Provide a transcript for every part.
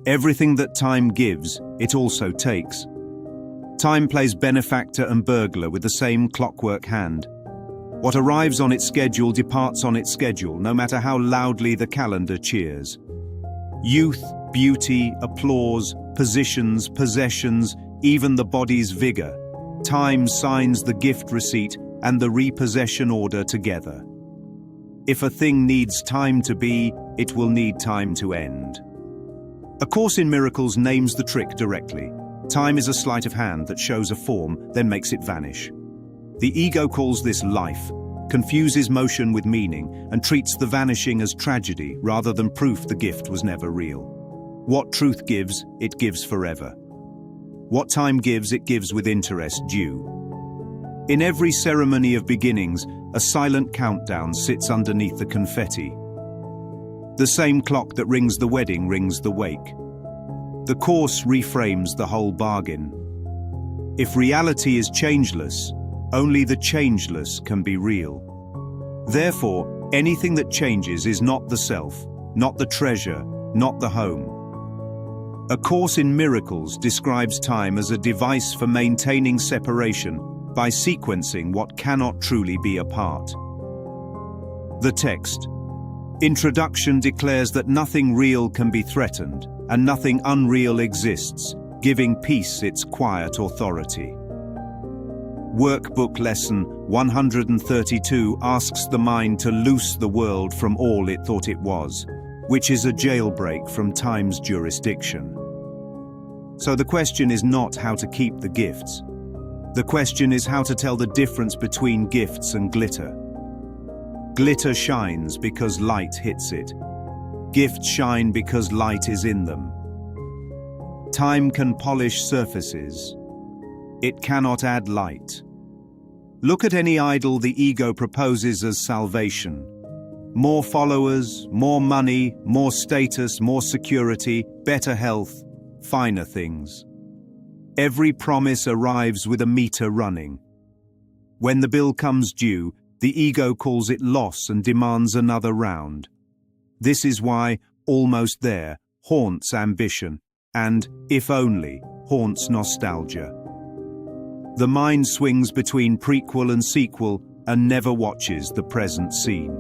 Everything that time gives, it also takes. Time plays benefactor and burglar with the same clockwork hand. What arrives on its schedule departs on its schedule, no matter how loudly the calendar cheers. Youth, beauty, applause, positions, possessions, even the body's vigor. Time signs the gift receipt and the repossession order together. If a thing needs time to be, it will need time to end. A Course in Miracles names the trick directly. Time is a sleight of hand that shows a form, then makes it vanish. The ego calls this life, confuses motion with meaning, and treats the vanishing as tragedy rather than proof the gift was never real. What truth gives, it gives forever. What time gives, it gives with interest due. In every ceremony of beginnings, a silent countdown sits underneath the confetti. The same clock that rings the wedding rings the wake. The Course reframes the whole bargain. If reality is changeless, only the changeless can be real. Therefore, anything that changes is not the self, not the treasure, not the home. A Course in Miracles describes time as a device for maintaining separation by sequencing what cannot truly be apart. The text. Introduction declares that nothing real can be threatened, and nothing unreal exists, giving peace its quiet authority. Workbook Lesson 132 asks the mind to loose the world from all it thought it was, which is a jailbreak from time's jurisdiction. So the question is not how to keep the gifts. The question is how to tell the difference between gifts and glitter. Glitter shines because light hits it. Gifts shine because light is in them. Time can polish surfaces. It cannot add light. Look at any idol the ego proposes as salvation. More followers, more money, more status, more security, better health, finer things. Every promise arrives with a meter running. When the bill comes due, the ego calls it loss and demands another round. This is why almost there haunts ambition and, if only, haunts nostalgia. The mind swings between prequel and sequel and never watches the present scene.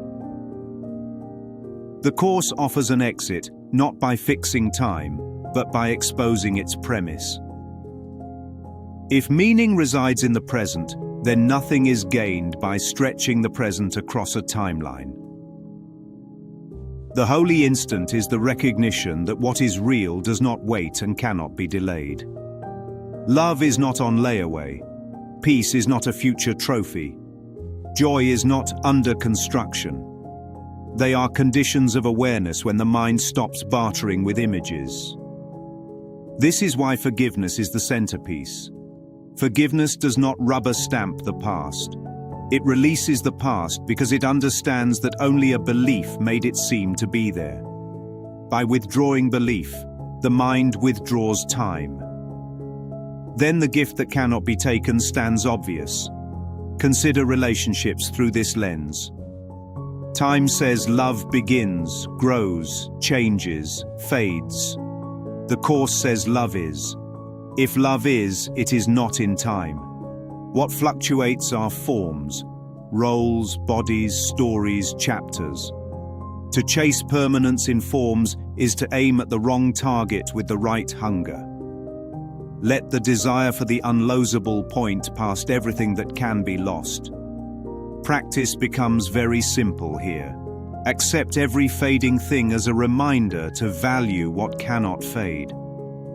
The Course offers an exit, not by fixing time, but by exposing its premise. If meaning resides in the present, then nothing is gained by stretching the present across a timeline. The holy instant is the recognition that what is real does not wait and cannot be delayed. Love is not on layaway. Peace is not a future trophy. Joy is not under construction. They are conditions of awareness when the mind stops bartering with images. This is why forgiveness is the centerpiece. Forgiveness does not rubber stamp the past. It releases the past because it understands that only a belief made it seem to be there. By withdrawing belief, the mind withdraws time. Then the gift that cannot be taken stands obvious. Consider relationships through this lens. Time says love begins, grows, changes, fades. The Course says love is. If love is, it is not in time. What fluctuates are forms, roles, bodies, stories, chapters. To chase permanence in forms is to aim at the wrong target with the right hunger. Let the desire for the unlosable point past everything that can be lost. Practice becomes very simple here. Accept every fading thing as a reminder to value what cannot fade.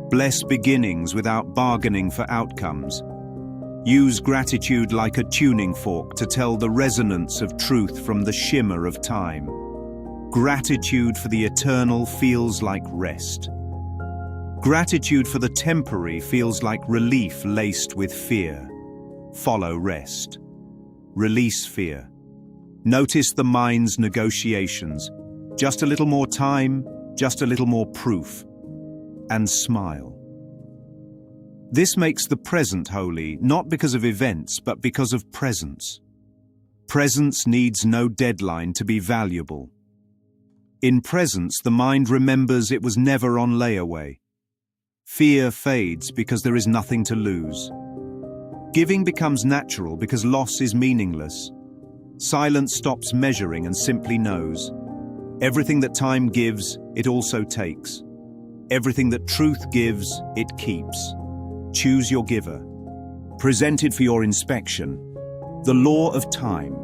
Bless beginnings without bargaining for outcomes. Use gratitude like a tuning fork to tell the resonance of truth from the shimmer of time. Gratitude for the eternal feels like rest. Gratitude for the temporary feels like relief laced with fear. Follow rest. Release fear. Notice the mind's negotiations. Just a little more time, just a little more proof. And smile. This makes the present holy, not because of events, but because of presence. Presence needs no deadline to be valuable. In presence, the mind remembers it was never on layaway. Fear fades because there is nothing to lose. Giving becomes natural because loss is meaningless. Silence stops measuring and simply knows. Everything that time gives, it also takes. Everything that truth gives, it keeps. Choose your giver. Presented for your inspection, the law of time,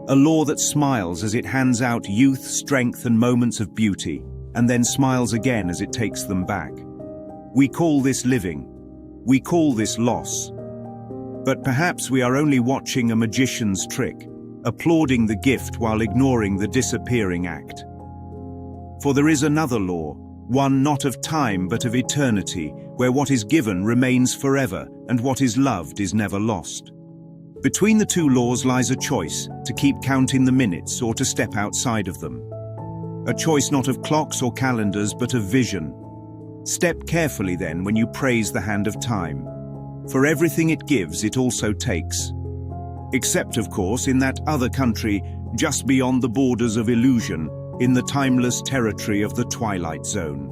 a law that smiles as it hands out youth, strength, and moments of beauty, and then smiles again as it takes them back. We call this living. We call this loss. But perhaps we are only watching a magician's trick, applauding the gift while ignoring the disappearing act. For there is another law, one not of time but of eternity, where what is given remains forever and what is loved is never lost. Between the two laws lies a choice, to keep counting the minutes or to step outside of them. A choice not of clocks or calendars but of vision. Step carefully then when you praise the hand of time. For everything it gives, it also takes. Except, of course, in that other country, just beyond the borders of illusion, in the timeless territory of the twilight zone.